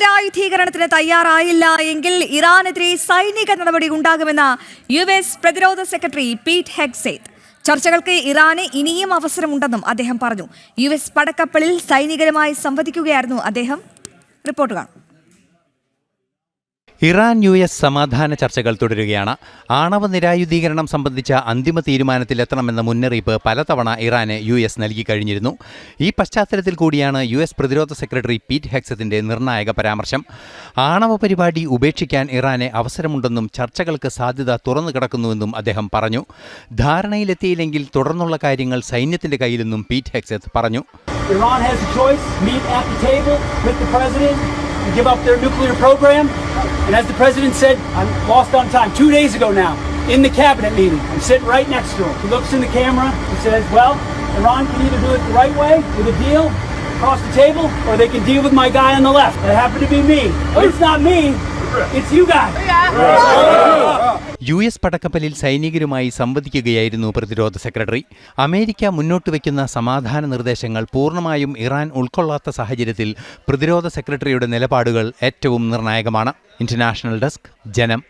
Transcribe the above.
നിരായുധീകരണത്തിന് തയ്യാറായില്ല എങ്കിൽ ഇറാനെതിരെ സൈനിക നടപടി ഉണ്ടാകുമെന്ന് യുഎസ് പ്രതിരോധ സെക്രട്ടറി പീറ്റ് ഹെഗ്സെത്ത്. ചർച്ചകൾക്ക് ഇറാന് ഇനിയും അവസരമുണ്ടെന്നും അദ്ദേഹം പറഞ്ഞു. യുഎസ് പടക്കപ്പലിൽ സൈനികരുമായി സംവദിക്കുകയായിരുന്നു അദ്ദേഹം. റിപ്പോർട്ട് കാണും. ഇറാൻ യുഎസ് സമാധാന ചർച്ചകൾ തുടരുകയാണ്. ആണവ നിരായുധീകരണം സംബന്ധിച്ച അന്തിമ തീരുമാനത്തിലെത്തണമെന്ന മുന്നറിയിപ്പ് പലതവണ ഇറാന് യുഎസ് നൽകി കഴിഞ്ഞിരുന്നു. ഈ പശ്ചാത്തലത്തിൽ കൂടിയാണ് യുഎസ് പ്രതിരോധ സെക്രട്ടറി പീറ്റ് ഹെഗ്സെത്തിന്റെ നിർണായക പരാമർശം. ആണവ പരിപാടി ഉപേക്ഷിക്കാൻ ഇറാന് അവസരമുണ്ടെന്നും ചർച്ചകൾക്ക് സാധ്യത തുറന്നു കിടക്കുന്നുവെന്നും അദ്ദേഹം പറഞ്ഞു. ധാരണയിലെത്തിയില്ലെങ്കിൽ തുടർന്നുള്ള കാര്യങ്ങൾ സൈന്യത്തിന്റെ കയ്യിലെന്നും പീറ്റ് ഹെഗ്സെത്ത് പറഞ്ഞു. Give up their nuclear program, and as the president said, I'm lost on time, 2 days ago now, in the cabinet meeting, I'm sitting right next to him. He looks in the camera and says, well, Iran can either do it the right way, with a deal, across the table, or they can deal with my guy on the left. That happened to be me. But it's not me, it's you guys. US പടക്കപ്പലിൽ സൈനികരുമായി സംവദിക്കുകയായിരുന്നു പ്രതിരോധ secretary. America മുന്നോട്ട് വയ്ക്കുന്ന സമാധാന നിർദ്ദേശങ്ങൾ പൂർണ്ണമായും Iran ഉൾക്കൊള്ളാത്ത സാഹചര്യത്തിൽ പ്രതിരോധ സെക്രട്ടറിയുടെ നിലപാടുകൾ ഏറ്റവും നിർണായകമാണ്. ഇന്റർനാഷണൽ ഡെസ്ക്, ജനം.